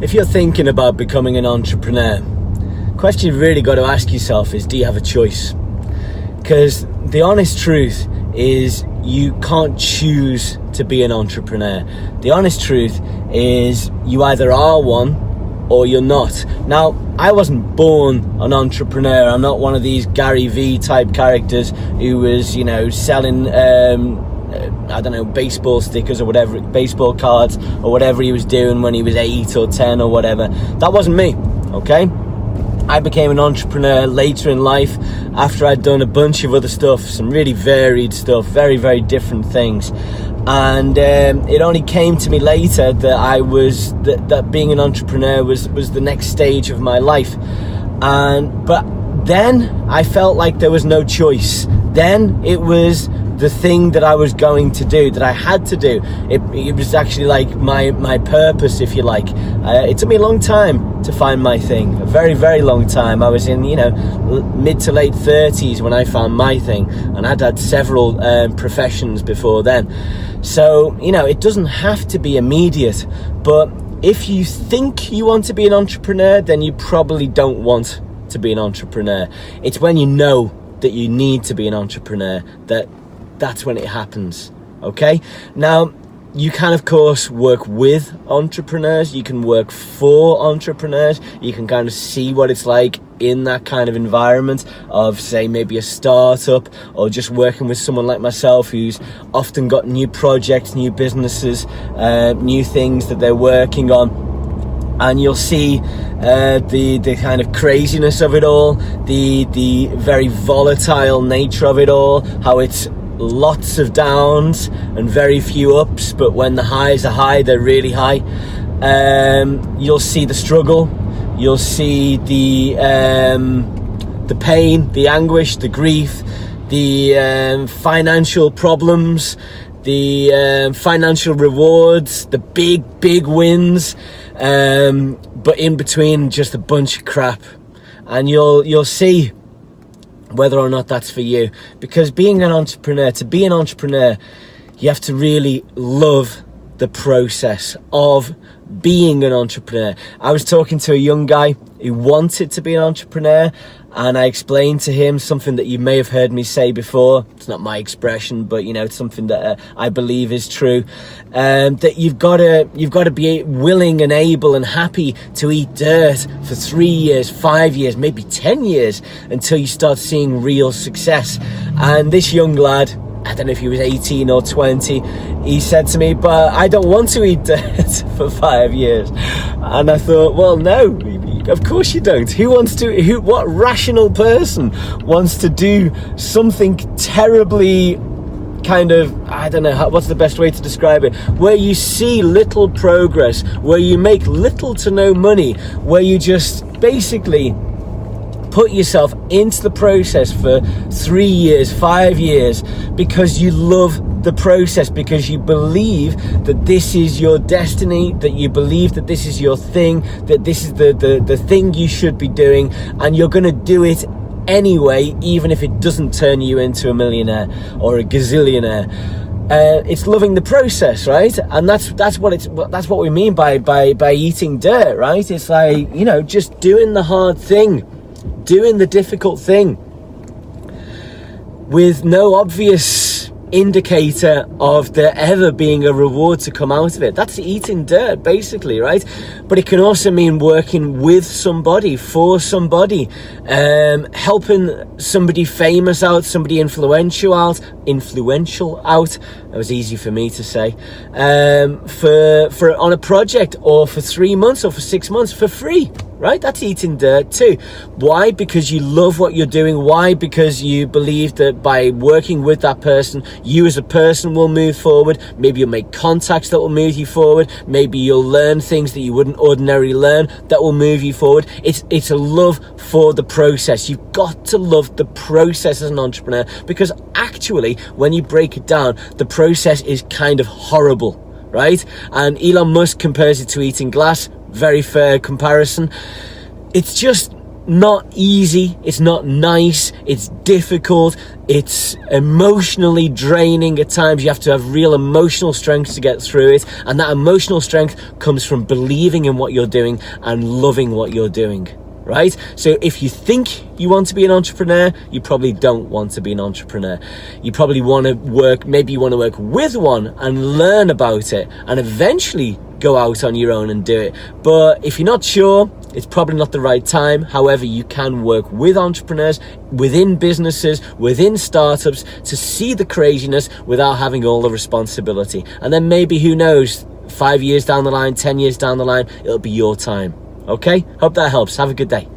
If you're thinking about becoming an entrepreneur, the question you've really got to ask yourself is, do you have a choice? Because the honest truth is you can't choose to be an entrepreneur. The honest truth is you either are one or you're not. Now, I wasn't born an entrepreneur. I'm not one of these Gary V type characters who was, selling baseball stickers or whatever, baseball cards or whatever he was doing when he was 8 or 10 or whatever. That wasn't me, okay? I became an entrepreneur later in life after I'd done a bunch of other stuff, some really varied stuff, very, very different things. And it only came to me later that that being an entrepreneur was the next stage of my life. But then I felt like there was no choice. Then it was the thing that I was going to do, that I had to do. It was actually like my purpose, if you like. It took me a long time to find my thing, a very, very long time. I was in, mid to late 30s when I found my thing, and I'd had several professions before then. So, it doesn't have to be immediate, but if you think you want to be an entrepreneur, then you probably don't want to be an entrepreneur. It's when you know that you need to be an entrepreneur that's when it happens, okay? Now, you can, of course, work with entrepreneurs. You can work for entrepreneurs. You can kind of see what it's like in that kind of environment of, say, maybe a startup, or just working with someone like myself who's often got new projects, new businesses, new things that they're working on. And you'll see the kind of craziness of it all, the very volatile nature of it all, how it's lots of downs and very few ups, but when the highs are high, they're really high. You'll see the struggle, you'll see the pain, the anguish, the grief, the financial problems, the financial rewards, the big wins, but in between just a bunch of crap. And you'll see whether or not that's for you. Because to be an entrepreneur, you have to really love the process of being an entrepreneur. I was talking to a young guy who wanted to be an entrepreneur, and I explained to him something that you may have heard me say before. It's not my expression, but it's something that I believe is true. That you've got to be willing and able and happy to eat dirt for 3 years, 5 years, maybe 10 years until you start seeing real success. And this young lad, I don't know if he was 18 or 20, he said to me, but I don't want to eat dirt for 5 years. And I thought, well, no, of course you don't. What rational person wants to do something terribly kind of, I don't know, what's the best way to describe it, where you see little progress, where you make little to no money, where you just basically put yourself into the process for 3 years, 5 years, because you love the process, because you believe that this is your destiny, that you believe that this is your thing, that this is the thing you should be doing, and you're going to do it anyway, even if it doesn't turn you into a millionaire or a gazillionaire. It's loving the process, right? And that's what we mean by eating dirt, right? It's like, just doing the hard thing, doing the difficult thing with no obvious indicator of there ever being a reward to come out of it. That's eating dirt, basically, right? But it can also mean working with somebody, for somebody, helping somebody famous out, somebody influential out. That was easy for me to say. For on a project, or for 3 months or for 6 months for free. Right? That's eating dirt too. Why? Because you love what you're doing. Why? Because you believe that by working with that person, you as a person will move forward. Maybe you'll make contacts that will move you forward. Maybe you'll learn things that you wouldn't ordinarily learn that will move you forward. It's a love for the process. You've got to love the process as an entrepreneur, because actually, when you break it down, the process is kind of horrible, right? And Elon Musk compares it to eating glass. Very fair comparison. It's just not easy, it's not nice, it's difficult, it's emotionally draining at times. You have to have real emotional strength to get through it, and that emotional strength comes from believing in what you're doing and loving what you're doing, right? So if you think you want to be an entrepreneur, you probably don't want to be an entrepreneur. You probably want to work, maybe you want to work with one and learn about it and eventually go out on your own and do it. But if you're not sure, it's probably not the right time. However, you can work with entrepreneurs, within businesses, within startups, to see the craziness without having all the responsibility. And then maybe, who knows, 5 years down the line, 10 years down the line, it'll be your time. Okay? Hope that helps. Have a good day.